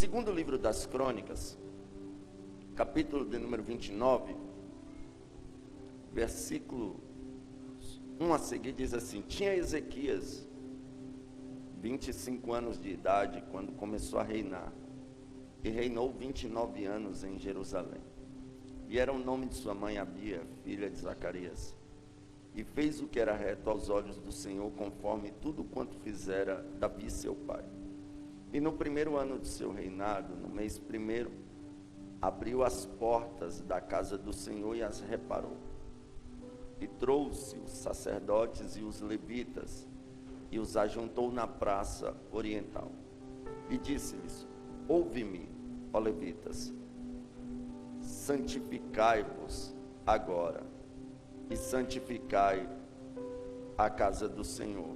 segundo livro das Crônicas, capítulo de número 29, versículo 1 a seguir, diz assim: tinha Ezequias 25 anos de idade quando começou a reinar, e reinou 29 anos em Jerusalém. E era o nome de sua mãe Abia, filha de Zacarias. E fez o que era reto aos olhos do Senhor, conforme tudo quanto fizera Davi seu pai. E no primeiro ano de seu reinado, no mês primeiro, abriu as portas da casa do Senhor e as reparou. E trouxe os sacerdotes e os levitas, e os ajuntou na praça oriental. E disse-lhes: ouve-me, ó levitas, santificai-vos agora, e santificai a casa do Senhor,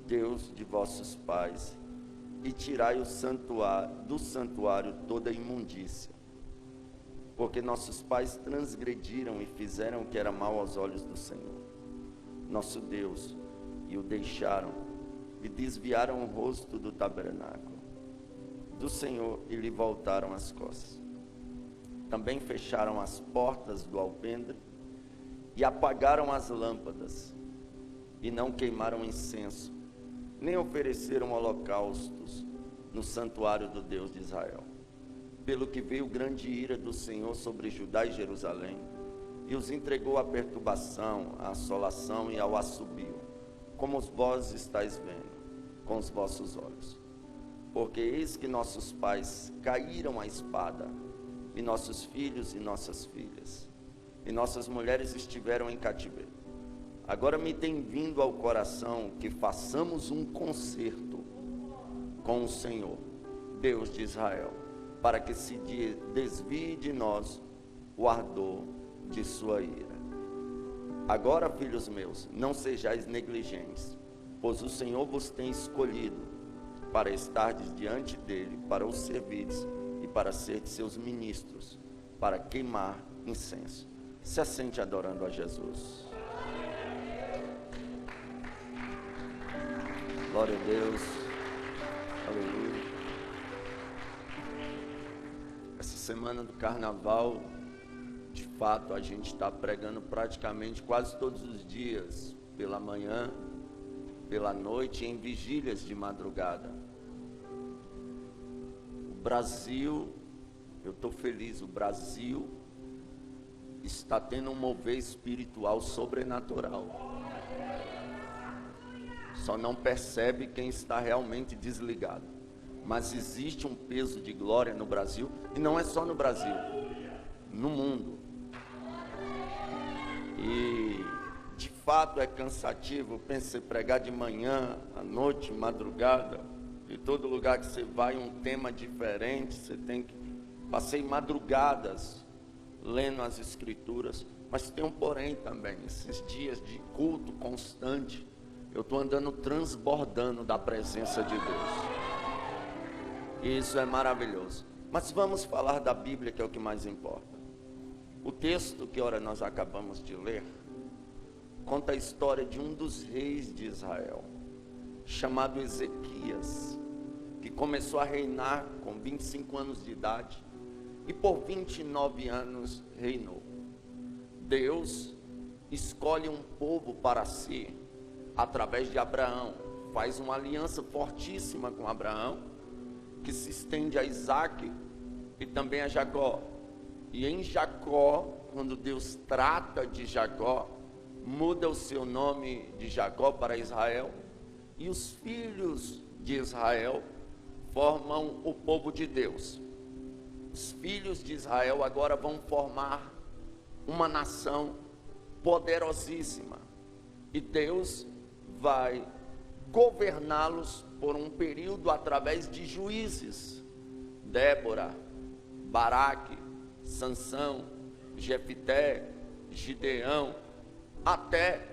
Deus de vossos pais, e tirai do santuário toda a imundícia, porque nossos pais transgrediram e fizeram o que era mal aos olhos do Senhor, nosso Deus, e o deixaram, e desviaram o rosto do tabernáculo do Senhor, e lhe voltaram as costas. Também fecharam as portas do alpendre, e apagaram as lâmpadas, e não queimaram incenso, nem ofereceram holocaustos no santuário do Deus de Israel. Pelo que veio grande ira do Senhor sobre Judá e Jerusalém, e os entregou à perturbação, à assolação e ao assobio, como vós estáis vendo com os vossos olhos. Porque eis que nossos pais caíram à espada, e nossos filhos e nossas filhas, e nossas mulheres estiveram em cativeiro. Agora me tem vindo ao coração que façamos um concerto com o Senhor, Deus de Israel, para que se desvie de nós o ardor de sua ira. Agora, filhos meus, não sejais negligentes, pois o Senhor vos tem escolhido para estardes diante dele, para os servirdes e para serdes seus ministros, para queimar incenso. Se assente adorando a Jesus. Glória a Deus. Aleluia. Essa semana do carnaval, de fato, a gente está pregando praticamente quase todos os dias, pela manhã, pela noite, em vigílias de madrugada. O Brasil, eu estou feliz, o Brasil está tendo um mover espiritual sobrenatural. Só não percebe quem está realmente desligado. Mas existe um peso de glória no Brasil, e não é só no Brasil, no mundo. E de fato é cansativo. Pense pregar de manhã, à noite, madrugada, de todo lugar que você vai, um tema diferente. Você tem que passei madrugadas lendo as escrituras, mas tem um porém também. Esses dias de culto constante, eu estou andando transbordando da presença de Deus, e isso é maravilhoso. Mas vamos falar da Bíblia, que é o que mais importa. O texto que ora nós acabamos de ler conta a história de um dos reis de Israel, chamado Ezequias, que começou a reinar com 25 anos de idade, e por 29 anos reinou. Deus escolhe um povo para si, através de Abraão, faz uma aliança fortíssima com Abraão, que se estende a Isaac e também a Jacó. E em Jacó, quando Deus trata de Jacó, muda o seu nome de Jacó para Israel, e os filhos de Israel formam o povo de Deus. Os filhos de Israel agora vão formar uma nação poderosíssima, e Deus vai governá-los por um período através de juízes: Débora, Baraque, Sansão, Jefité, Gideão, até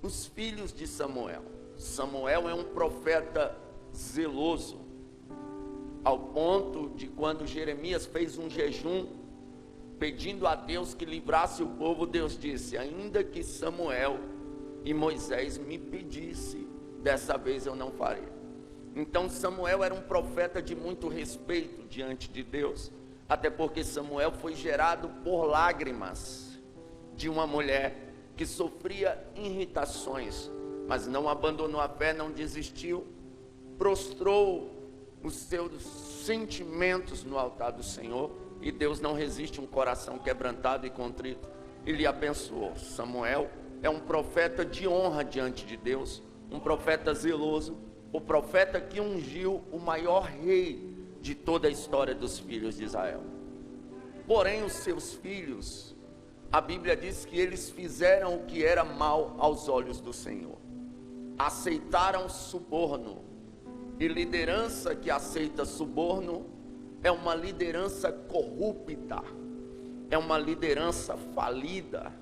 os filhos de Samuel. Samuel é um profeta zeloso, ao ponto de quando Jeremias fez um jejum pedindo a Deus que livrasse o povo, Deus disse: ainda que Samuel e Moisés me pedisse, dessa vez eu não farei. Então Samuel era um profeta de muito respeito diante de Deus, até porque Samuel foi gerado por lágrimas de uma mulher que sofria irritações, mas não abandonou a fé, não desistiu, prostrou os seus sentimentos no altar do Senhor, e Deus não resiste um coração quebrantado e contrito, e lhe abençoou. Samuel é um profeta de honra diante de Deus, um profeta zeloso, o profeta que ungiu o maior rei de toda a história dos filhos de Israel. Porém, os seus filhos, a Bíblia diz que eles fizeram o que era mal aos olhos do Senhor, aceitaram suborno, e liderança que aceita suborno é uma liderança corrupta, é uma liderança falida,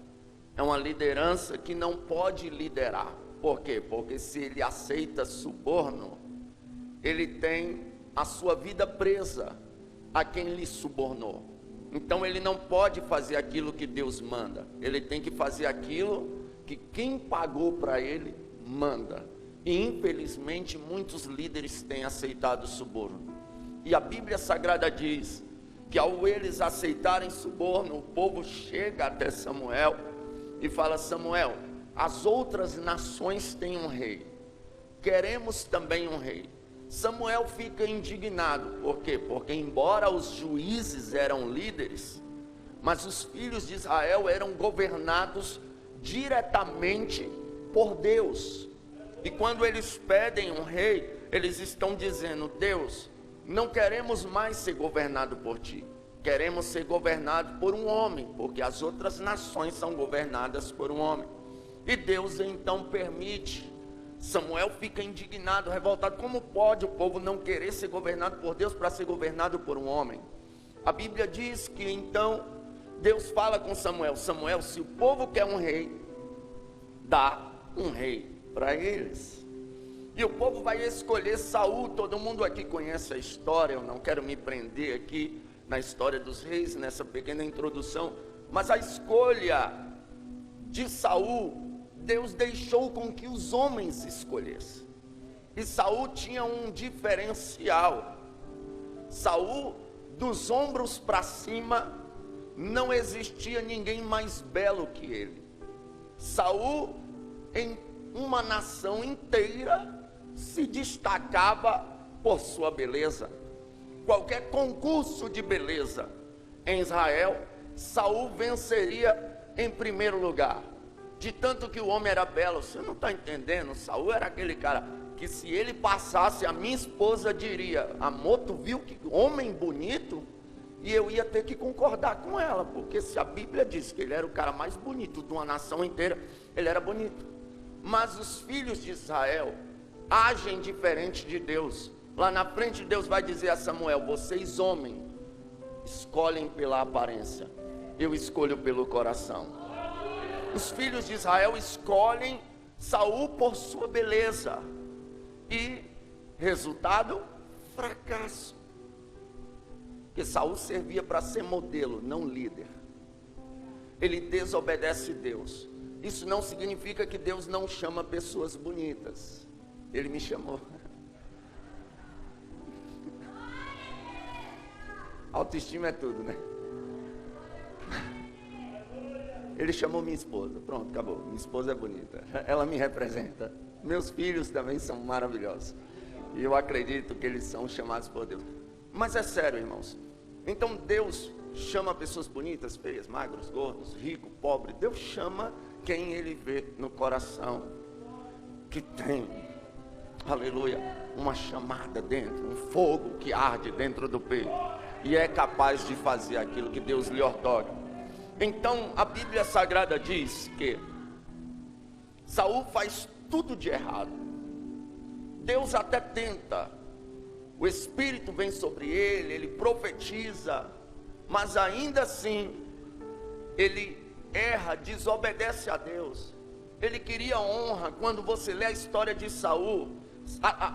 é uma liderança que não pode liderar. Por quê? Porque se ele aceita suborno, ele tem a sua vida presa a quem lhe subornou. Então ele não pode fazer aquilo que Deus manda, ele tem que fazer aquilo que quem pagou para ele manda. E infelizmente muitos líderes têm aceitado suborno. E a Bíblia Sagrada diz que ao eles aceitarem suborno, o povo chega até Samuel e fala: Samuel, as outras nações têm um rei, queremos também um rei. Samuel fica indignado. Por quê? Porque embora os juízes eram líderes, mas os filhos de Israel eram governados diretamente por Deus. E quando eles pedem um rei, eles estão dizendo: Deus, não queremos mais ser governado por ti, queremos ser governado por um homem, porque as outras nações são governadas por um homem. E Deus então permite. Samuel fica indignado, revoltado. Como pode o povo não querer ser governado por Deus para ser governado por um homem? A Bíblia diz que então Deus fala com Samuel: Samuel, se o povo quer um rei, dá um rei para eles. E o povo vai escolher Saul. Todo mundo aqui conhece a história, eu não quero me prender aqui na história dos reis, nessa pequena introdução, mas a escolha de Saul, Deus deixou com que os homens escolhessem. E Saul tinha um diferencial. Saul, dos ombros para cima, não existia ninguém mais belo que ele. Saul, em uma nação inteira, se destacava por sua beleza. Qualquer concurso de beleza em Israel, Saul venceria em primeiro lugar. De tanto que o homem era belo. Você não está entendendo? Saul era aquele cara que, se ele passasse, a minha esposa diria: amor, tu viu que homem bonito? E eu ia ter que concordar com ela, porque se a Bíblia diz que ele era o cara mais bonito de uma nação inteira, ele era bonito. Mas os filhos de Israel agem diferente de Deus. Lá na frente Deus vai dizer a Samuel: vocês homens escolhem pela aparência, eu escolho pelo coração. Os filhos de Israel escolhem Saul por sua beleza, e resultado, fracasso. Porque Saul servia para ser modelo, não líder. Ele desobedece Deus. Isso não significa que Deus não chama pessoas bonitas. Ele me chamou. Autoestima é tudo, né? Ele chamou minha esposa. Pronto, acabou. Minha esposa é bonita. Ela me representa. Meus filhos também são maravilhosos. E eu acredito que eles são chamados por Deus. Mas é sério, irmãos. Então Deus chama pessoas bonitas, feias, magros, gordos, rico, pobre. Deus chama quem Ele vê no coração, que tem, aleluia, uma chamada dentro, um fogo que arde dentro do peito, e é capaz de fazer aquilo que Deus lhe ortoga. Então a Bíblia Sagrada diz que Saul faz tudo de errado. Deus até tenta, o Espírito vem sobre ele, ele profetiza, mas ainda assim ele erra, desobedece a Deus. Ele queria honra. Quando você lê a história de Saul,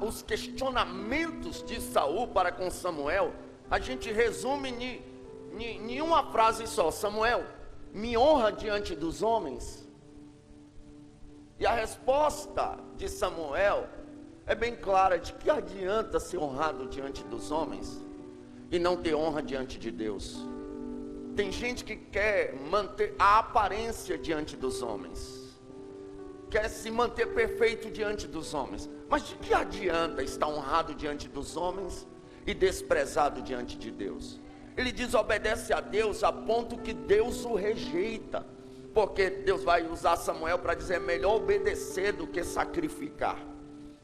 os questionamentos de Saul para com Samuel, a gente resume em uma frase só: Samuel, me honra diante dos homens. E a resposta de Samuel é bem clara de que adianta ser honrado diante dos homens e não ter honra diante de Deus. Tem gente que quer manter a aparência diante dos homens, quer se manter perfeito diante dos homens, mas de que adianta estar honrado diante dos homens e desprezado diante de Deus? Ele desobedece a Deus a ponto que Deus o rejeita, porque Deus vai usar Samuel para dizer: é melhor obedecer do que sacrificar.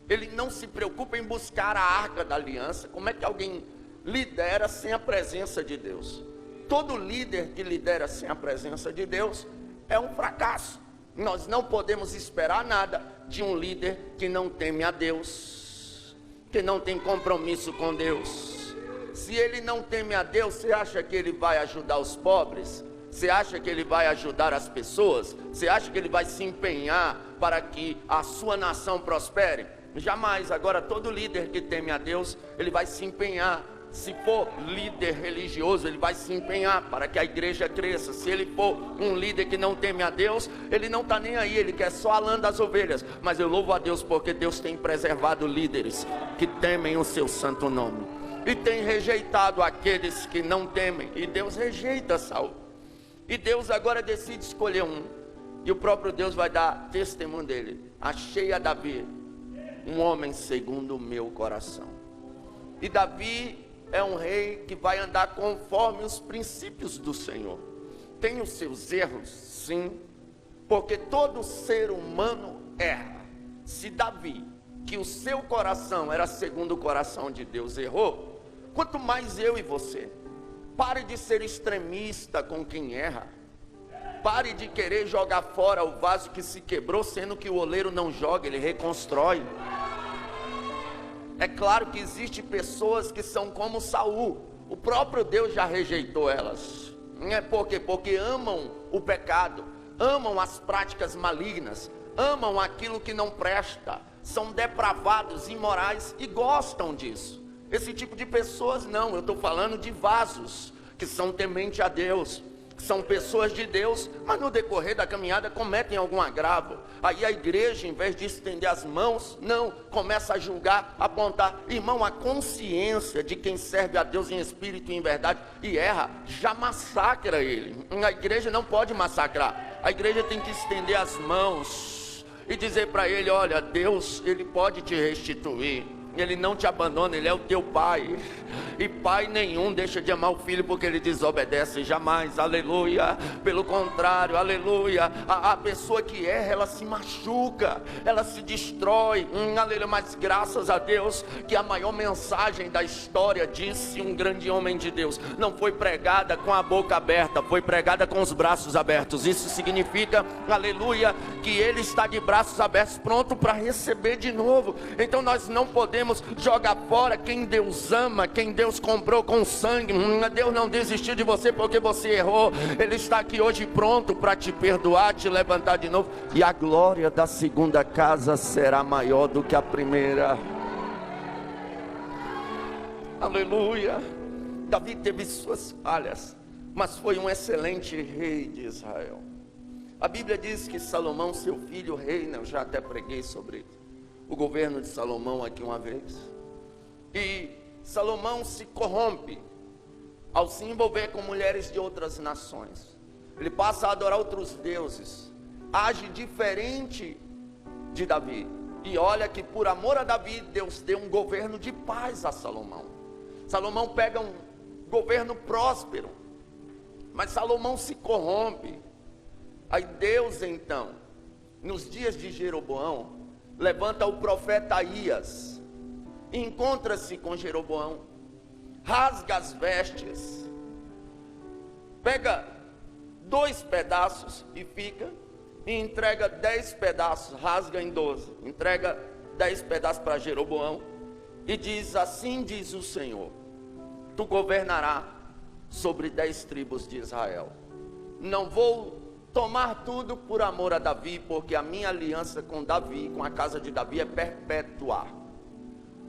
Ele não se preocupa em buscar a arca da aliança. Como é que alguém lidera sem a presença de Deus? Todo líder que lidera sem a presença de Deus é um fracasso. Nós não podemos esperar nada de um líder que não teme a Deus, que não tem compromisso com Deus. Se ele não teme a Deus, você acha que ele vai ajudar os pobres? Você acha que ele vai ajudar as pessoas? Você acha que ele vai se empenhar para que a sua nação prospere? Jamais. Agora, todo líder que teme a Deus, ele vai se empenhar. Se for líder religioso, ele vai se empenhar para que a igreja cresça. Se ele for um líder que não teme a Deus, ele não está nem aí, ele quer só a lã das ovelhas. Mas eu louvo a Deus porque Deus tem preservado líderes que temem o seu santo nome, e tem rejeitado aqueles que não temem. E Deus rejeita Saul, e Deus agora decide escolher um, e o próprio Deus vai dar testemunho dele: achei a Davi um homem segundo o meu coração. E Davi é um rei que vai andar conforme os princípios do Senhor. Tem os seus erros, sim, porque todo ser humano erra. Se Davi, que o seu coração era segundo o coração de Deus, errou, quanto mais eu e você. Pare de ser extremista com quem erra. Pare de querer jogar fora o vaso que se quebrou, sendo que o oleiro não joga, ele reconstrói. É claro que existem pessoas que são como Saul. O próprio Deus já rejeitou elas. Por quê? Porque amam o pecado, amam as práticas malignas, amam aquilo que não presta, são depravados, imorais e gostam disso. Esse tipo de pessoas não, eu estou falando de vasos que são tementes a Deus, que são pessoas de Deus, mas no decorrer da caminhada cometem algum agravo. Aí a igreja, em vez de estender as mãos, não, começa a julgar, apontar. Irmão, a consciência de quem serve a Deus em espírito e em verdade e erra, já massacra ele. A igreja não pode massacrar, a igreja tem que estender as mãos e dizer para ele: olha, Deus, Ele pode te restituir, Ele não te abandona, Ele é o teu pai. E pai nenhum deixa de amar o filho porque ele desobedece, jamais, aleluia. Pelo contrário, aleluia, a pessoa que erra, ela se machuca, ela se destrói, aleluia. Mas graças a Deus que a maior mensagem da história, disse um grande homem de Deus, não foi pregada com a boca aberta, foi pregada com os braços abertos. Isso significa, aleluia, que ele está de braços abertos, pronto para receber de novo. Então nós não podemos jogar fora quem Deus ama, quem Deus comprou com sangue. Deus não desistiu de você porque você errou. Ele está aqui hoje pronto para te perdoar, te levantar de novo. E a glória da segunda casa será maior do que a primeira. Aleluia. Davi teve suas falhas, mas foi um excelente rei de Israel. A Bíblia diz que Salomão, seu filho, reina. Eu já até preguei sobre o governo de Salomão aqui uma vez. E Salomão se corrompe ao se envolver com mulheres de outras nações. Ele passa a adorar outros deuses, age diferente de Davi. E olha que por amor a Davi, Deus deu um governo de paz a Salomão. Salomão pega um governo próspero, mas Salomão se corrompe. Aí Deus então, nos dias de Jeroboão, levanta o profeta Aías, encontra-se com Jeroboão, rasga as vestes, pega 2 pedaços e fica, e entrega 10 pedaços, rasga em 12, entrega 10 pedaços para Jeroboão, e diz: assim diz o Senhor, tu governarás sobre 10 tribos de Israel. Não vou tomar tudo por amor a Davi, porque a minha aliança com Davi, com a casa de Davi, é perpetuar.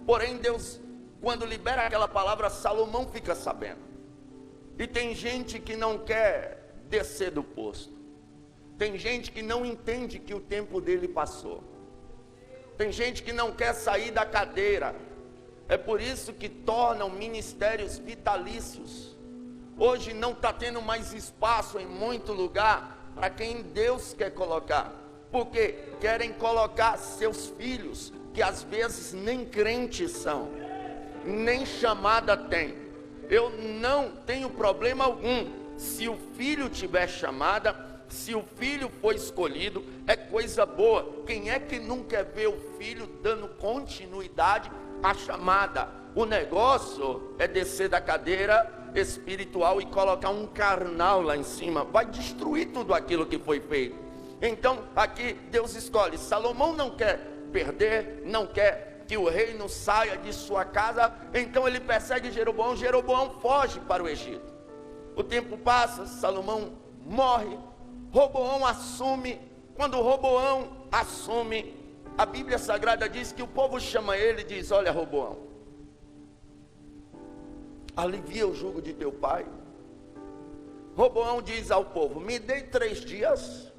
Porém Deus, quando libera aquela palavra, Salomão fica sabendo. E tem gente que não quer descer do posto. Tem gente que não entende que o tempo dele passou. Tem gente que não quer sair da cadeira. É por isso que tornam ministérios vitalícios. Hoje não está tendo mais espaço em muito lugar para quem Deus quer colocar, porque querem colocar seus filhos, que às vezes nem crentes são, nem chamada tem. Eu não tenho problema algum se o filho tiver chamada, se o filho for escolhido, é coisa boa. Quem é que não quer ver o filho dando continuidade à chamada? O negócio é descer da cadeira espiritual e colocar um carnal lá em cima. Vai destruir tudo aquilo que foi feito. Então aqui Deus escolhe. Salomão não quer perder, não quer que o reino saia de sua casa. Então ele persegue Jeroboão. Jeroboão foge para o Egito. O tempo passa, Salomão morre, Roboão assume. Quando Roboão assume, a Bíblia Sagrada diz que o povo chama ele e diz: olha, Roboão, alivia o jugo de teu pai. Roboão diz ao povo: me dê 3 dias,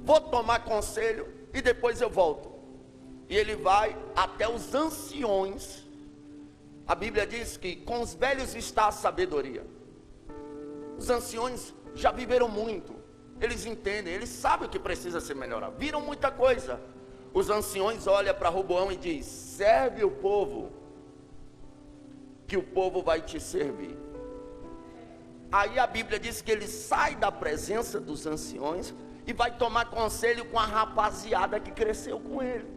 vou tomar conselho e depois eu volto. E ele vai até os anciões. A Bíblia diz que com os velhos está a sabedoria. Os anciões já viveram muito, eles entendem, eles sabem o que precisa ser melhorado, viram muita coisa. Os anciões olham para Roboão e diz: serve o povo, que o povo vai te servir. Aí a Bíblia diz que ele sai da presença dos anciões e vai tomar conselho com a rapaziada que cresceu com ele,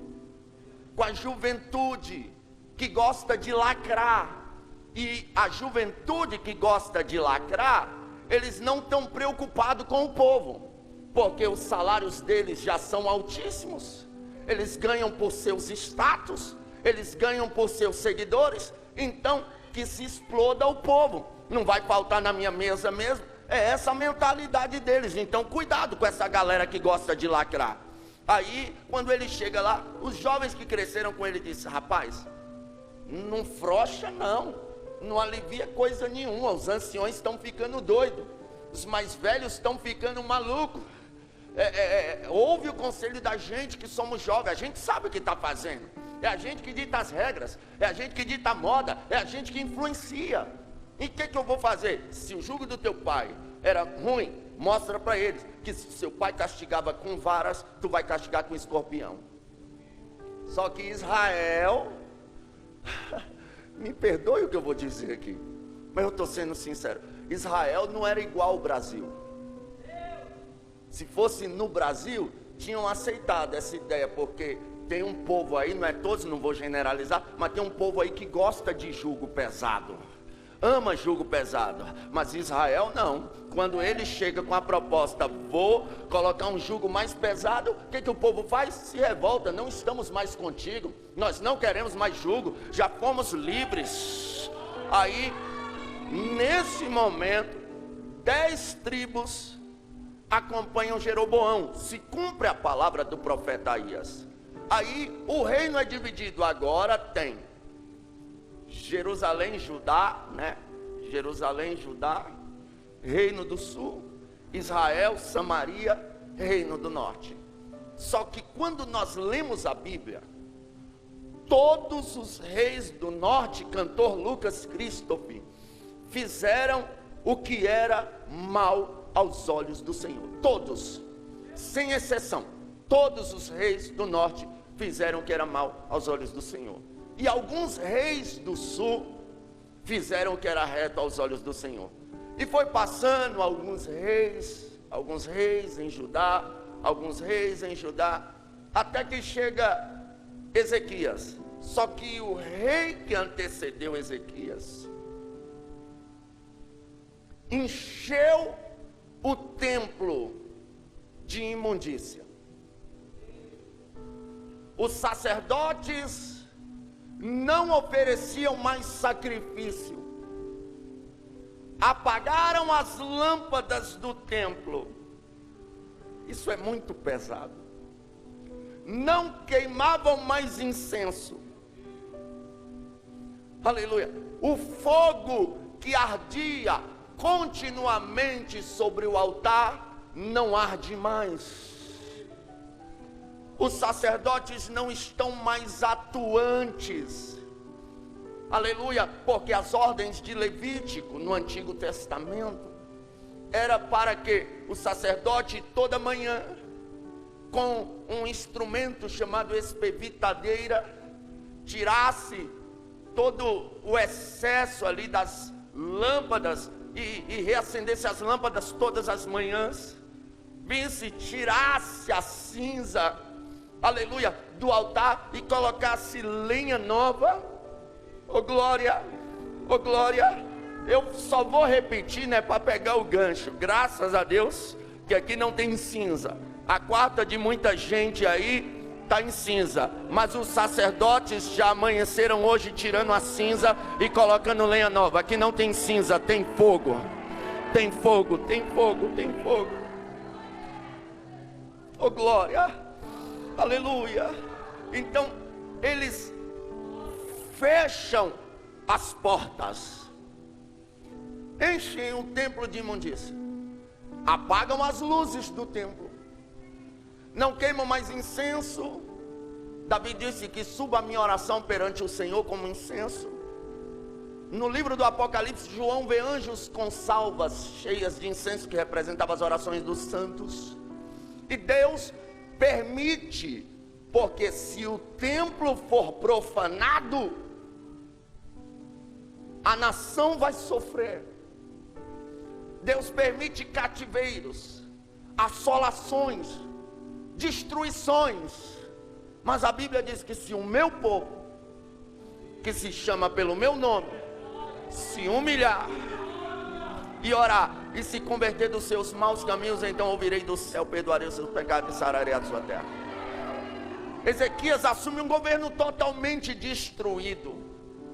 com a juventude que gosta de lacrar. E a juventude que gosta de lacrar, eles não estão preocupados com o povo, porque os salários deles já são altíssimos, eles ganham por seus status, eles ganham por seus seguidores. Então que se exploda o povo, não vai faltar na minha mesa mesmo. É essa a mentalidade deles. Então cuidado com essa galera que gosta de lacrar. Aí quando ele chega lá, os jovens que cresceram com ele dizem: rapaz, não frouxa não, não alivia coisa nenhuma. Os anciões estão ficando doidos, os mais velhos estão ficando malucos. Ouve o conselho da gente que somos jovens, a gente sabe o que está fazendo, é a gente que dita as regras, é a gente que dita a moda, é a gente que influencia. E o que eu vou fazer? Se o jugo do teu pai era ruim, mostra para eles que se seu pai castigava com varas, tu vai castigar com escorpião. Só que Israel, me perdoe o que eu vou dizer aqui, mas eu estou sendo sincero, Israel não era igual ao Brasil. Se fosse no Brasil, tinham aceitado essa ideia, porque tem um povo aí, não é todos, não vou generalizar, mas tem um povo aí que gosta de jugo pesado, ama jugo pesado. Mas Israel não. Quando ele chega com a proposta: vou colocar um jugo mais pesado, o que o povo faz? Se revolta: não estamos mais contigo, nós não queremos mais jugo, já fomos livres. Aí nesse momento 10 tribos acompanham Jeroboão, se cumpre a palavra do profeta Aías. Aí o reino é dividido. Agora tem Jerusalém, Judá, né? Jerusalém, Judá, reino do sul, Israel, Samaria, reino do norte. Só que quando nós lemos a Bíblia, todos os reis do norte, cantor Lucas Christoph, fizeram o que era mal aos olhos do Senhor. Todos, sem exceção, todos os reis do norte fizeram o que era mal aos olhos do Senhor. E alguns reis do sul fizeram o que era reto aos olhos do Senhor. E foi passando alguns reis em Judá, até que chega Ezequias. Só que o rei que antecedeu Ezequias encheu o templo de imundícia. Os sacerdotes não ofereciam mais sacrifício, apagaram as lâmpadas do templo. Isso é muito pesado. Não queimavam mais incenso. Aleluia. O fogo que ardia continuamente sobre o altar não arde mais. os sacerdotes não estão mais atuantes. Aleluia, porque as ordens de Levítico no Antigo Testamento era para que o sacerdote toda manhã, com um instrumento chamado espevitadeira, tirasse todo o excesso ali das lâmpadas e reacendesse as lâmpadas todas as manhãs, visse, tirasse a cinza, aleluia, do altar e colocasse lenha nova. Oh glória, oh glória. Eu só vou repetir, né, para pegar o gancho. Graças a Deus que aqui não tem cinza. A quarta de muita gente aí está em cinza, mas os sacerdotes já amanheceram hoje tirando a cinza e colocando lenha nova. Aqui não tem cinza, tem fogo. Tem fogo, tem fogo, tem fogo. Oh glória, aleluia. Então eles fecham as portas, enchem o templo de imundícia, apagam as luzes do templo, não queimam mais incenso. Davi disse que suba a minha oração perante o Senhor como incenso. No livro do Apocalipse, João vê anjos com salvas cheias de incenso, que representavam as orações dos santos. E Deus permite, porque se o templo for profanado, a nação vai sofrer. Deus permite cativeiros, assolações, destruições. Mas a Bíblia diz que se o meu povo, que se chama pelo meu nome, se humilhar e orar e se converter dos seus maus caminhos, então ouvirei do céu, perdoarei os seus pecados e sararei a sua terra. Ezequias assume um governo totalmente destruído,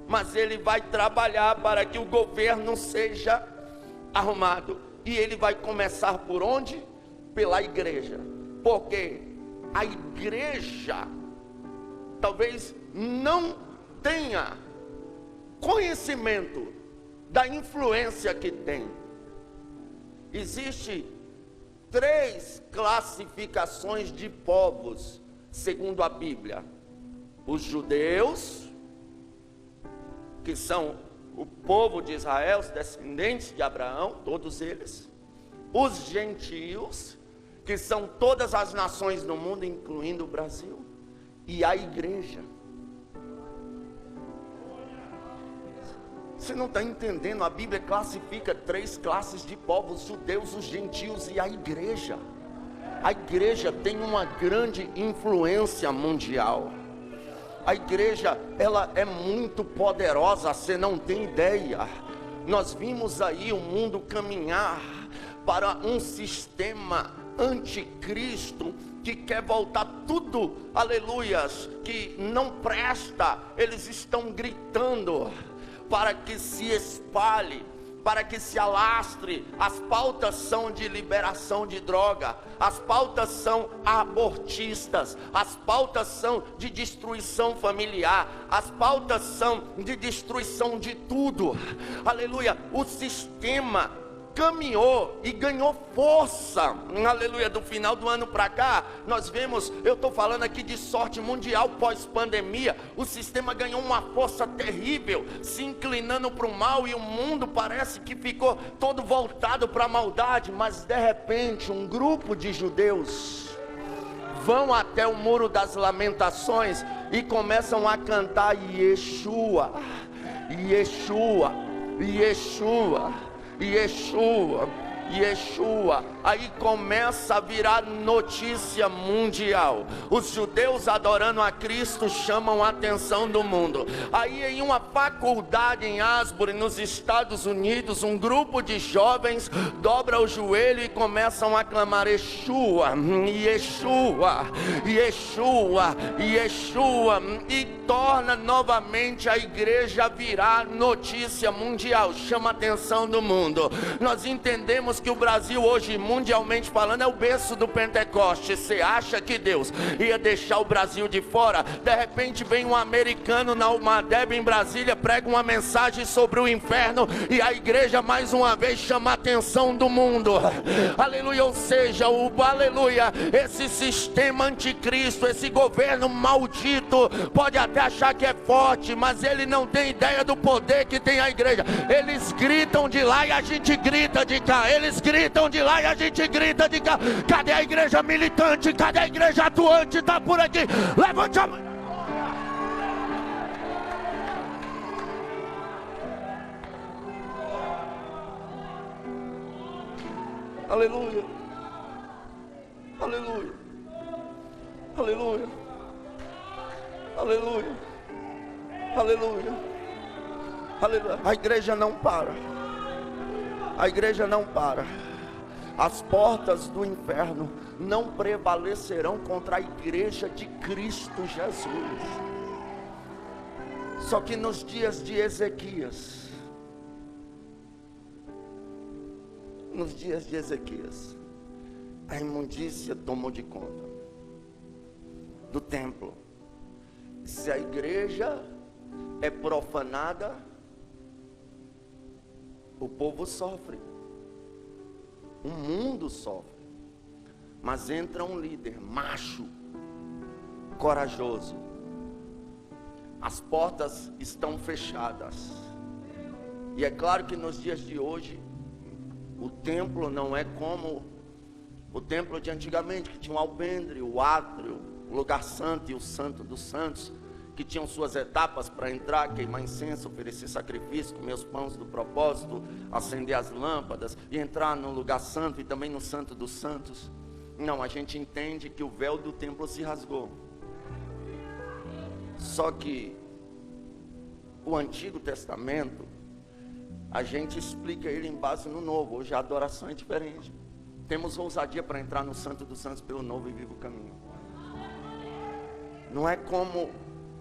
mas ele vai trabalhar para que o governo seja arrumado. E ele vai começar por onde? Pela igreja. Porque a igreja talvez não tenha conhecimento da influência que tem. Existem 3 classificações de povos, segundo a Bíblia: os judeus, que são o povo de Israel, os descendentes de Abraão, todos eles; os gentios, que são todas as nações do mundo, incluindo o Brasil; e a igreja. Você não está entendendo? A Bíblia classifica 3 classes de povos: judeus, os gentios e a igreja. A igreja tem uma grande influência mundial. A igreja, ela é muito poderosa, você não tem ideia. Nós vimos aí o mundo caminhar para um sistema anticristo, que quer voltar tudo, aleluias, que não presta. Eles estão gritando para que se espalhe, para que se alastre. As pautas são de liberação de droga, as pautas são abortistas, as pautas são de destruição familiar, as pautas são de destruição de tudo, aleluia. O sistema caminhou e ganhou força, aleluia. Do final do ano para cá, nós vemos, eu estou falando aqui de sorte mundial pós-pandemia, o sistema ganhou uma força terrível, se inclinando para o mal, e o mundo parece que ficou todo voltado para a maldade. Mas de repente, um grupo de judeus vão até o Muro das Lamentações e começam a cantar Yeshua, Yeshua, Yeshua, Yeshua, Yeshua. Aí começa a virar notícia mundial. Os judeus adorando a Cristo chamam a atenção do mundo. Aí em uma faculdade em Asbury, nos Estados Unidos, um grupo de jovens dobra o joelho e começam a clamar Yeshua, Yeshua, Yeshua, Yeshua, e torna novamente a igreja virar notícia mundial, chama a atenção do mundo. Nós entendemos sabemos que o Brasil hoje, mundialmente falando, é o berço do Pentecoste. Você acha que Deus ia deixar o Brasil de fora? De repente vem um americano na Almadeb em Brasília, prega uma mensagem sobre o inferno, e a igreja mais uma vez chama a atenção do mundo. Aleluia. Ou seja, aleluia, esse sistema anticristo, esse governo maldito, pode até achar que é forte, mas ele não tem ideia do poder que tem a igreja. Eles gritam de lá e a gente grita de cá. Eles gritam de lá e a gente grita de cá. Cadê a igreja militante? Cadê a igreja atuante? Está por aqui. Levante a mão. Aleluia. Aleluia. Aleluia. Aleluia. Aleluia. Aleluia. A igreja não para. A igreja não para. As portas do inferno não prevalecerão contra a igreja de Cristo Jesus. Só que nos dias de Ezequias, a imundícia tomou de conta do templo. Se a igreja é profanada, o povo sofre, o mundo sofre. Mas entra um líder macho, corajoso. As portas estão fechadas. E é claro que nos dias de hoje, o templo não é como o templo de antigamente, que tinha um alpendre, o átrio, o lugar santo e o santo dos santos, que tinham suas etapas para entrar, queimar incenso, oferecer sacrifício, comer os pães do propósito, acender as lâmpadas e entrar no lugar santo e também no santo dos santos. Não, a gente entende que o véu do templo se rasgou. Só que o Antigo Testamento, a gente explica ele em base no Novo. Hoje a adoração é diferente. Temos ousadia para entrar no Santo dos Santos pelo novo e vivo caminho. Não é como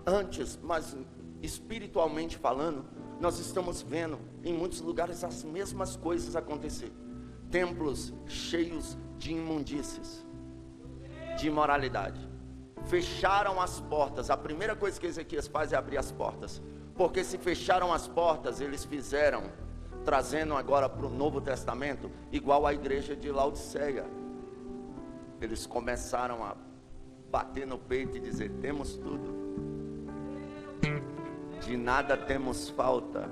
antes, mas espiritualmente falando, nós estamos vendo em muitos lugares as mesmas coisas acontecer. Templos cheios de imundícies, de imoralidade. Fecharam as portas. A primeira coisa que Ezequias faz é abrir as portas. Porque se fecharam as portas, eles fizeram, trazendo agora para o Novo Testamento, igual a igreja de Laodiceia. Eles começaram a bater no peito e dizer: temos tudo, de nada temos falta.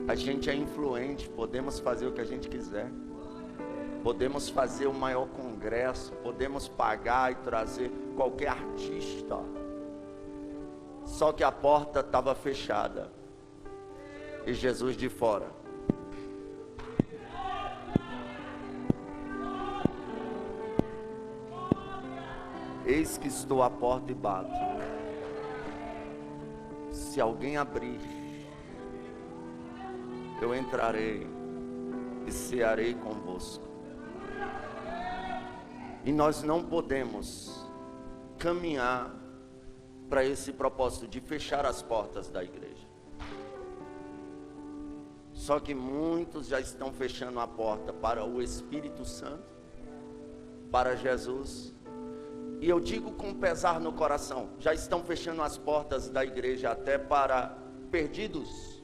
A gente é influente, podemos fazer o que a gente quiser, podemos fazer o maior congresso, podemos pagar e trazer qualquer artista. Só que a porta estava fechada e Jesus de fora. Eis que estou à porta e bato. Se alguém abrir, eu entrarei e cearei convosco. E nós não podemos caminhar para esse propósito de fechar as portas da igreja. Só que muitos já estão fechando a porta para o Espírito Santo, para Jesus. E eu digo com pesar no coração, já estão fechando as portas da igreja até para perdidos.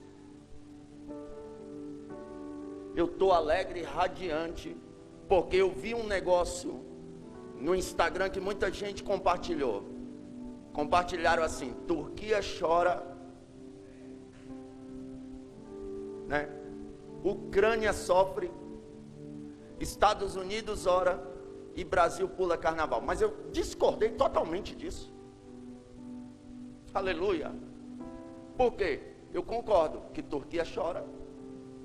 Eu estou alegre e radiante, porque eu vi um negócio no Instagram que muita gente compartilhou. Compartilharam assim: Turquia chora, né? Ucrânia sofre, Estados Unidos ora e Brasil pula carnaval. Mas eu discordei totalmente disso. Aleluia. Por quê? Eu concordo que Turquia chora.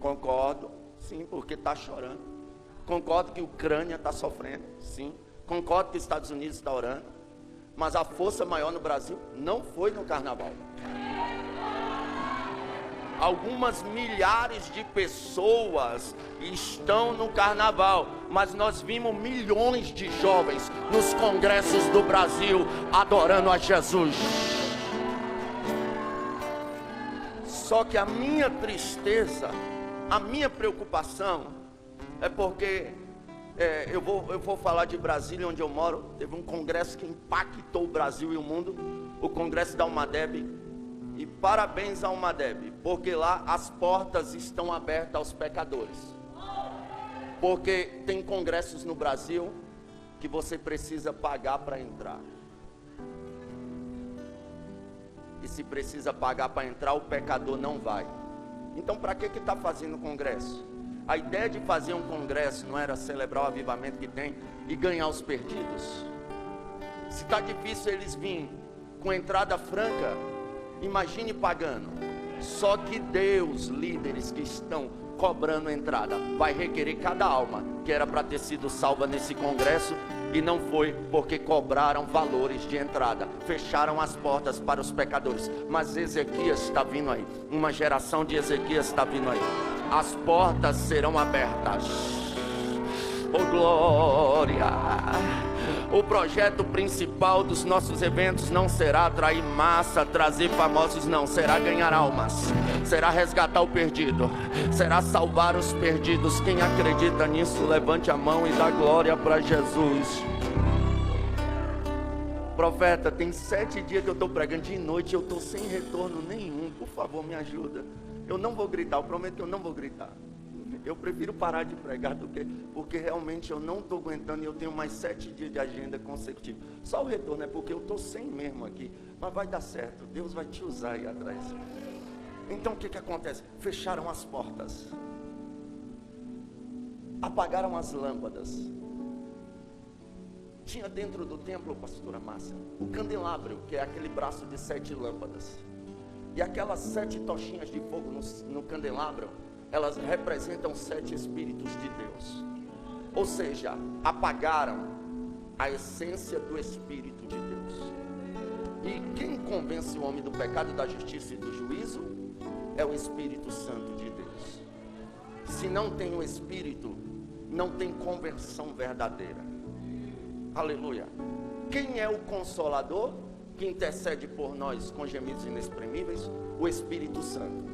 Concordo, sim, porque está chorando. Concordo que Ucrânia está sofrendo, sim. Concordo que Estados Unidos está orando. Mas a força maior no Brasil não foi no carnaval. Algumas milhares de pessoas estão no carnaval, mas nós vimos milhões de jovens nos congressos do Brasil adorando a Jesus. Só que a minha tristeza A minha preocupação é porque eu vou falar de Brasília, onde eu moro. Teve um congresso que impactou o Brasil e o mundo, o congresso da Almadeb. E parabéns à Almadeb, porque lá as portas estão abertas aos pecadores. Porque tem congressos no Brasil que você precisa pagar para entrar. E se precisa pagar para entrar, o pecador não vai. Então para que está fazendo congresso? A ideia de fazer um congresso não era celebrar o avivamento que tem e ganhar os perdidos. Se está difícil eles virem com entrada franca, imagine pagando. Só que Deus, líderes que estão cobrando entrada, vai requerer cada alma que era para ter sido salva nesse congresso e não foi, porque cobraram valores de entrada, fecharam as portas para os pecadores. Mas Ezequias está vindo aí, uma geração de Ezequias está vindo aí. As portas serão abertas. Oh glória! O projeto principal dos nossos eventos não será atrair massa, trazer famosos, não. Será ganhar almas, será resgatar o perdido, será salvar os perdidos. Quem acredita nisso, levante a mão e dá glória para Jesus. Profeta, tem 7 dias que eu estou pregando de noite, eu estou sem retorno nenhum. Por favor, me ajuda. Eu não vou gritar, eu prometo que eu não vou gritar. Eu prefiro parar de pregar porque realmente eu não estou aguentando e eu tenho mais 7 dias de agenda consecutiva. Só o retorno é porque eu estou sem mesmo aqui. Mas vai dar certo, Deus vai te usar aí atrás. Então o que acontece? Fecharam as portas, apagaram as lâmpadas. Tinha dentro do templo, pastora Márcia, o candelabro, que é aquele braço de 7 lâmpadas. E aquelas 7 tochinhas de fogo no candelabro, elas representam 7 Espíritos de Deus. Ou seja, apagaram a essência do Espírito de Deus. E quem convence o homem do pecado, da justiça e do juízo é o Espírito Santo de Deus. Se não tem o Espírito, não tem conversão verdadeira. Aleluia. Quem é o Consolador que intercede por nós com gemidos inexprimíveis? O Espírito Santo.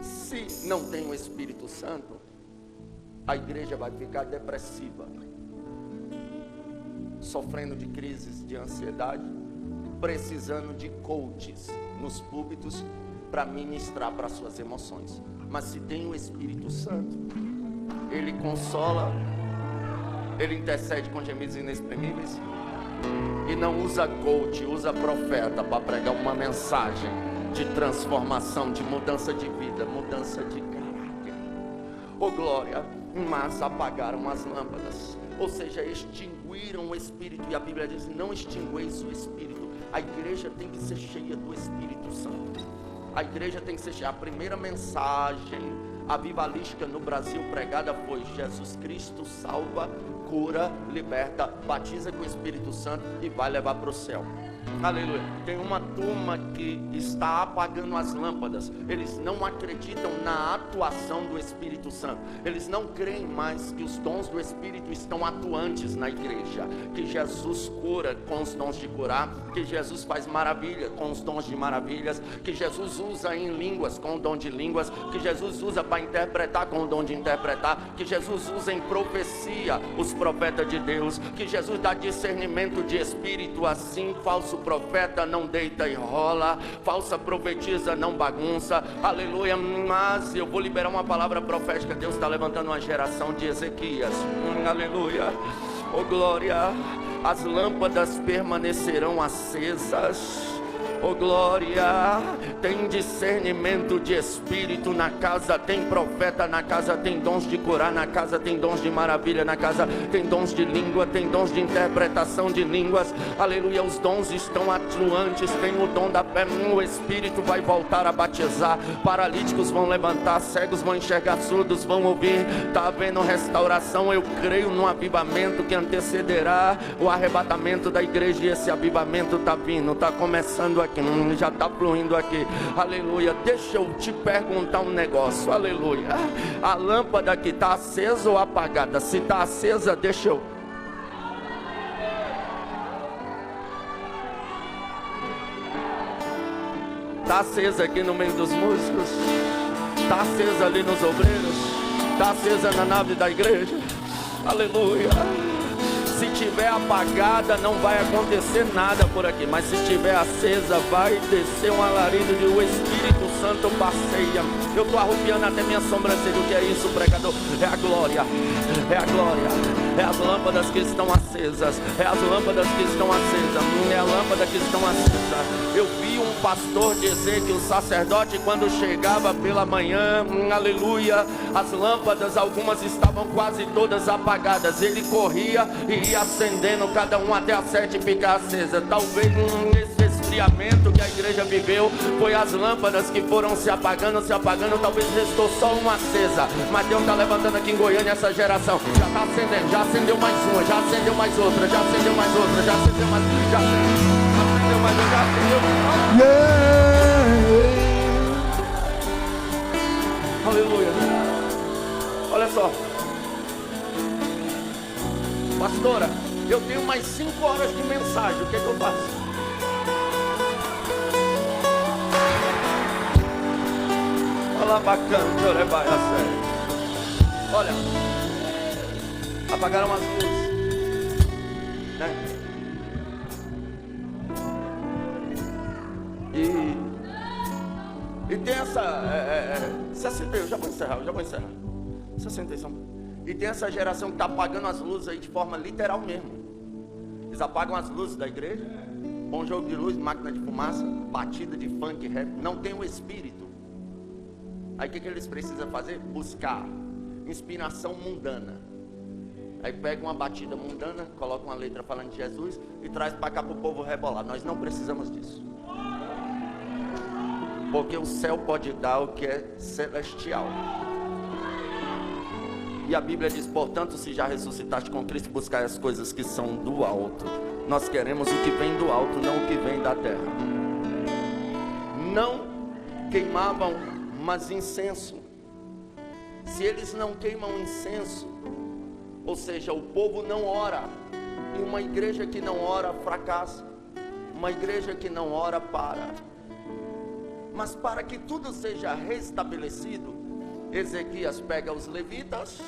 Se não tem o Espírito Santo, a igreja vai ficar depressiva, sofrendo de crises de ansiedade, precisando de coaches nos púlpitos para ministrar para suas emoções. Mas se tem o Espírito Santo, ele consola, ele intercede com gemidos inexprimíveis e não usa coach, usa profeta para pregar uma mensagem de transformação, de mudança de vida, mudança de caráter. Oh glória! Mas apagaram as lâmpadas, ou seja, extinguiram o Espírito. E a Bíblia diz: não extingueis o Espírito. A igreja tem que ser cheia do Espírito Santo. A igreja tem que ser cheia. A primeira mensagem avivalística no Brasil pregada foi: Jesus Cristo salva, cura, liberta, batiza com o Espírito Santo e vai levar para o céu. Aleluia. Tem uma turma que está apagando as lâmpadas. Eles não acreditam na atuação do Espírito Santo. Eles não creem mais que os dons do Espírito estão atuantes na igreja, que Jesus cura com os dons de curar, que Jesus faz maravilha com os dons de maravilhas, que Jesus usa em línguas com o dom de línguas, que Jesus usa para interpretar com o dom de interpretar, que Jesus usa em profecia os profetas de Deus, que Jesus dá discernimento de espírito. Assim, falso profeta não deita e rola, falsa profetisa não bagunça. Aleluia. Mas eu vou liberar uma palavra profética. Deus está levantando uma geração de Ezequias. Aleluia. Oh glória. As lâmpadas permanecerão acesas. Oh glória. Tem discernimento de espírito na casa, tem profeta na casa, tem dons de curar na casa, tem dons de maravilha na casa, tem dons de língua, tem dons de interpretação de línguas. Aleluia. Os dons estão atuantes. Tem o dom da fé. O Espírito vai voltar a batizar. Paralíticos vão levantar, cegos vão enxergar, surdos vão ouvir. Está havendo restauração. Eu creio num avivamento que antecederá o arrebatamento da igreja. E esse avivamento está vindo, está começando aqui, já está fluindo aqui. Aleluia. Deixa eu te perguntar um negócio. Aleluia. A lâmpada que está acesa ou apagada? Se está acesa, deixa eu... Está acesa aqui no meio dos músicos. Está acesa ali nos obreiros, está acesa na nave da igreja. Aleluia. Se tiver apagada, não vai acontecer nada por aqui. Mas se estiver acesa, vai descer um alarido de o Espírito Santo passeia. Eu estou arrupiando até minha sobrancelha. O que é isso, pregador? É a glória, é a glória. É as lâmpadas que estão acesas, é as lâmpadas que estão acesas, é a lâmpada que estão acesas. Eu vi um pastor dizer que o sacerdote, quando chegava pela manhã, aleluia, as lâmpadas, algumas estavam quase todas apagadas. Ele corria e ia acendendo cada um até a 7 ficar acesa. Talvez esse esfriamento que a igreja viveu foi as lâmpadas que foram se apagando, talvez restou só uma acesa. Mas Deus está levantando aqui em Goiânia essa geração. Já está acendendo, já acendeu mais uma, já acendeu mais outra, já acendeu mais outra, já acendeu mais, já acendeu mais, já acendeu mais. Aleluia. Olha só, pastora, eu tenho mais 5 horas de mensagem, o que é que eu faço? Olha, bacana, vai a sério. Olha, apagaram as luzes, né? E tem essa 60, eu já vou encerrar. 60. E tem essa geração que está apagando as luzes aí de forma literal mesmo. Eles apagam as luzes da igreja, bom jogo de luz, máquina de fumaça, batida de funk, rap, não tem o espírito. Aí o que eles precisam fazer? Buscar inspiração mundana. Aí pega uma batida mundana, coloca uma letra falando de Jesus e traz para cá para o povo rebolar. Nós não precisamos disso, porque o céu pode dar o que é celestial. E a Bíblia diz, portanto, se já ressuscitaste com Cristo, buscai as coisas que são do alto. Nós queremos o que vem do alto, não o que vem da terra. Não queimavam mas incenso. Se eles não queimam incenso, ou seja, o povo não ora. E uma igreja que não ora fracassa. Uma igreja que não ora para. Mas para que tudo seja restabelecido, Ezequias pega os levitas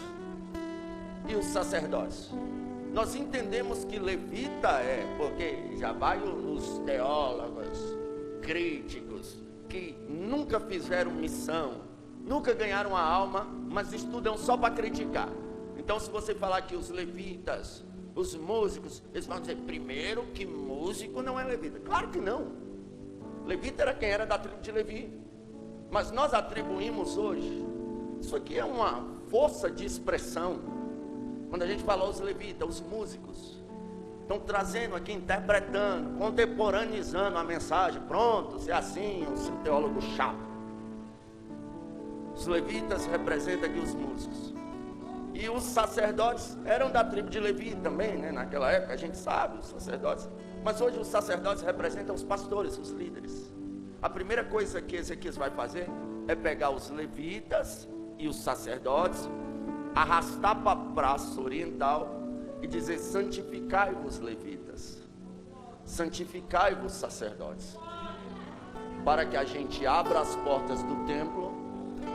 e os sacerdotes. Nós entendemos que levita porque já vai os teólogos, críticos, que nunca fizeram missão, nunca ganharam a alma, mas estudam só para criticar. Então se você falar que os levitas, os músicos, eles vão dizer primeiro que músico não é levita. Claro que não. Levita era quem era da tribo de Levi. Mas nós atribuímos hoje, isso aqui é uma força de expressão. Quando a gente fala os levitas, os músicos estão trazendo aqui, interpretando, contemporaneizando a mensagem. Pronto, se é assim, um teólogo chato. Os levitas representam aqui os músicos. E os sacerdotes eram da tribo de Levi também, né? Naquela época a gente sabe, os sacerdotes. Mas hoje os sacerdotes representam os pastores, os líderes. A primeira coisa que Ezequias vai fazer é pegar os levitas e os sacerdotes, arrastar para a praça oriental e dizer: santificai-vos, levitas, santificai-vos, sacerdotes, para que a gente abra as portas do templo,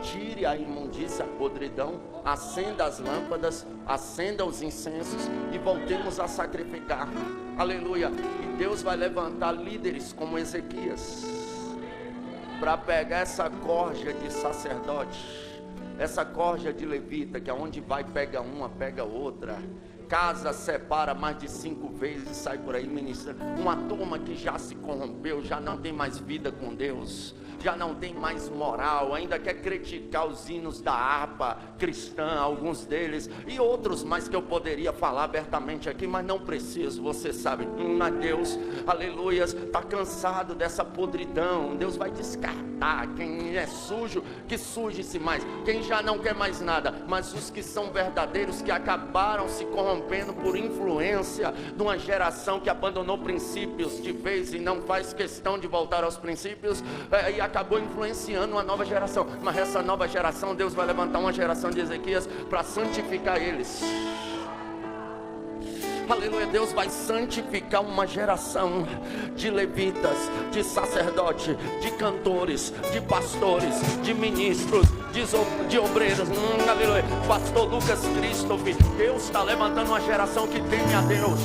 tire a imundícia, a podridão, acenda as lâmpadas, acenda os incensos e voltemos a sacrificar. Aleluia. E Deus vai levantar líderes como Ezequias para pegar essa corja de sacerdote, essa corja de levita, que aonde vai pega uma, pega outra, casa separa mais de 5 vezes e sai por aí ministrando. Uma turma que já se corrompeu, já não tem mais vida com Deus, já não tem mais moral, ainda quer criticar os hinos da harpa cristã, alguns deles, e outros mais que eu poderia falar abertamente aqui, mas não preciso, você sabe. Mas Deus, aleluia, está cansado dessa podridão. Deus vai descartar quem é sujo, que suje-se mais, quem já não quer mais nada, mas os que são verdadeiros, que acabaram se corrompendo por influência de uma geração que abandonou princípios de vez e não faz questão de voltar aos princípios, e acabou influenciando uma nova geração. Mas essa nova geração, Deus vai levantar uma geração de Ezequias para santificar eles. aleluia, Deus vai santificar uma geração de levitas, de sacerdotes, de cantores, de pastores, de ministros, de obreiros, aleluia. Pastor Lucas Christopher, Deus está levantando uma geração que teme a Deus,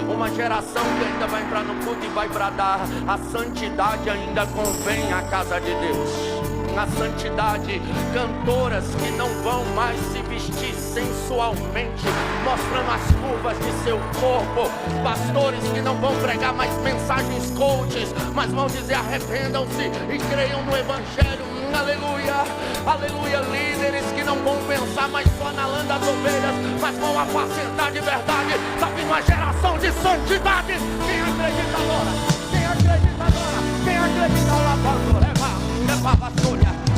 uma geração que ainda vai entrar no culto e vai bradar: a santidade ainda convém à casa de Deus. Na santidade, cantoras que não vão mais se vestir sensualmente, mostrando as curvas de seu corpo, pastores que não vão pregar mais mensagens coaches, mas vão dizer: arrependam-se e creiam no Evangelho, aleluia, aleluia. Líderes que não vão pensar mais só na lã das ovelhas, mas vão apacentar de verdade. Está vindo uma geração de santidade. Quem acredita agora? Quem acredita agora? Quem acredita lá, pastor?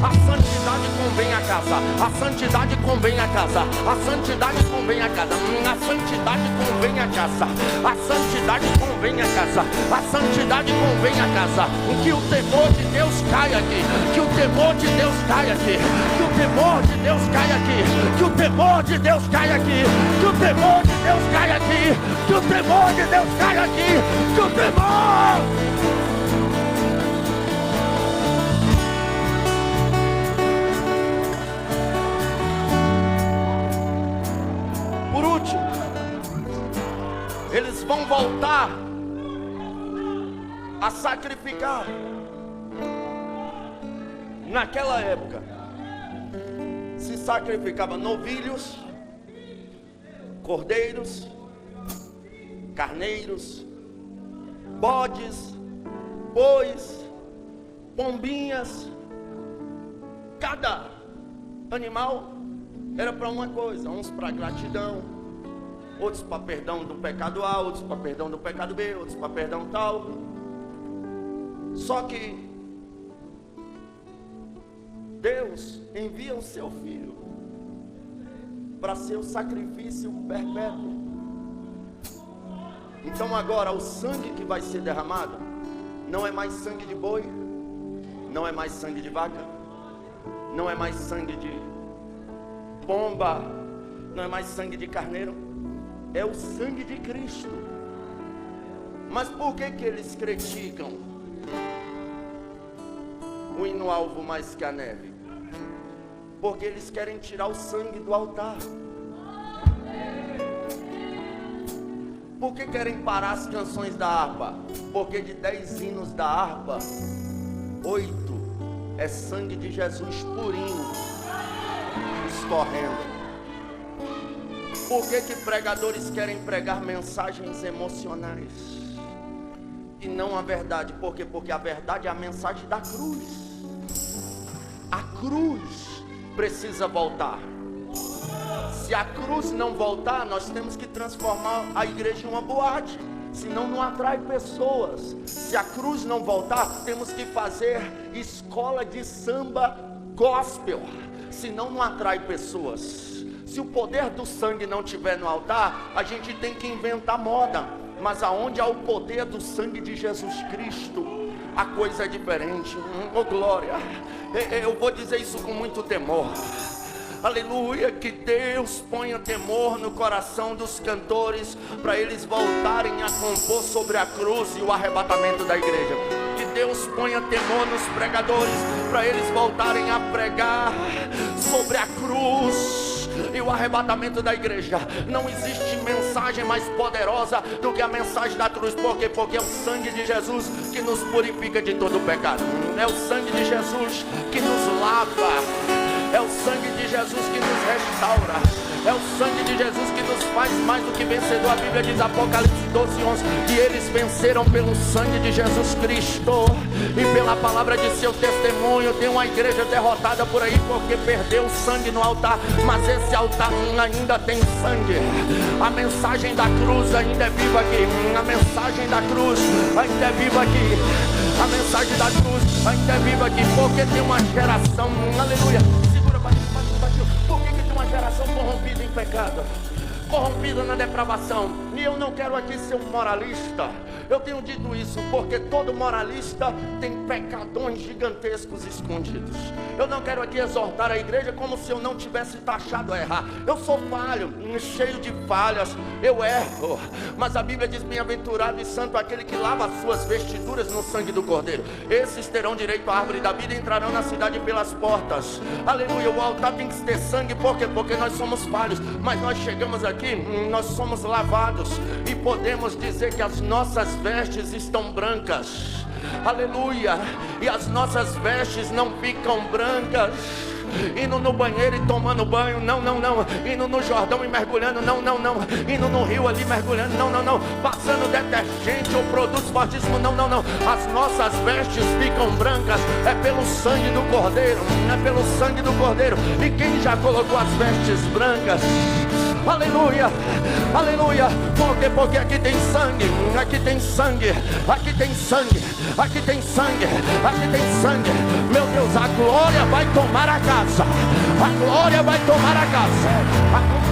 A santidade convém à casa, a santidade convém à casa, a santidade convém à casa, a santidade convém à casa, a santidade convém à casa, a santidade convém à casa. Que o temor de Deus caia aqui, que o temor de Deus caia aqui, que o temor de Deus caia aqui, que o temor de Deus caia aqui, que o temor de Deus caia aqui, que o temor de Deus caia aqui, que o temor. Eles vão voltar a sacrificar. Naquela época se sacrificava novilhos, cordeiros, carneiros, bodes, bois, pombinhas. Cada animal era para uma coisa: uns para gratidão, outros para perdão do pecado A, outros para perdão do pecado B, outros para perdão tal. Só que Deus envia o seu filho para ser o sacrifício perpétuo. Então agora o sangue que vai ser derramado não é mais sangue de boi, não é mais sangue de vaca, não é mais sangue de pomba, não é mais sangue de carneiro. É o sangue de Cristo. Mas por que eles criticam o hino alvo mais que a neve? Porque eles querem tirar o sangue do altar. Por que querem parar as canções da harpa? Porque de 10 hinos da harpa, 8 é sangue de Jesus purinho escorrendo. Por que pregadores querem pregar mensagens emocionais e não a verdade? Por quê? Porque a verdade é a mensagem da cruz. A cruz precisa voltar. Se a cruz não voltar, nós temos que transformar a igreja em uma boate, senão não atrai pessoas. Se a cruz não voltar, temos que fazer escola de samba gospel, senão não atrai pessoas. Se o poder do sangue não estiver no altar, a gente tem que inventar moda. Mas aonde há o poder do sangue de Jesus Cristo, a coisa é diferente. Oh glória, eu vou dizer isso com muito temor. Aleluia, que Deus ponha temor no coração dos cantores, para eles voltarem a compor sobre a cruz e o arrebatamento da igreja. Que Deus ponha temor nos pregadores, para eles voltarem a pregar sobre a cruz e o arrebatamento da igreja. Não existe mensagem mais poderosa do que a mensagem da cruz. Por quê? Porque é o sangue de Jesus que nos purifica de todo o pecado. É o sangue de Jesus que nos lava. É o sangue de Jesus que nos restaura. É o sangue de Jesus que nos faz mais do que vencedor. A Bíblia diz, Apocalipse 12:11, que eles venceram pelo sangue de Jesus Cristo e pela palavra de seu testemunho. Tem uma igreja derrotada por aí porque perdeu o sangue no altar, mas esse altar ainda tem sangue. A mensagem da cruz ainda é viva aqui. A mensagem da cruz ainda é viva aqui. A mensagem da cruz ainda é viva aqui, porque tem uma geração, aleluia. Por que tem uma geração corrompida em pecado, corrompida na depravação? E eu não quero aqui ser um moralista. Eu tenho dito isso porque todo moralista tem pecadões gigantescos escondidos. Eu não quero aqui exortar a igreja como se eu não tivesse taxado a errar. Eu sou falho, cheio de falhas, eu erro. Mas a Bíblia diz: bem-aventurado e santo aquele que lava as suas vestiduras no sangue do Cordeiro. Esses terão direito à árvore da vida e entrarão na cidade pelas portas. Aleluia. O altar tem que ter sangue, por quê? Porque nós somos falhos. Mas nós chegamos aqui, nós somos lavados e podemos dizer que as nossas vestes estão brancas. Aleluia. E as nossas vestes não ficam brancas indo no banheiro e tomando banho, não, indo no Jordão e mergulhando, não, indo no rio ali mergulhando, não, passando detergente ou produtos fortíssimos, não, as nossas vestes ficam brancas, é pelo sangue do Cordeiro, é pelo sangue do Cordeiro. E quem já colocou as vestes brancas? Aleluia, aleluia. Por quê? Porque aqui tem sangue, aqui tem sangue, aqui tem sangue, aqui tem sangue, aqui tem sangue. Meu Deus, a glória vai tomar a casa, a glória vai tomar a casa.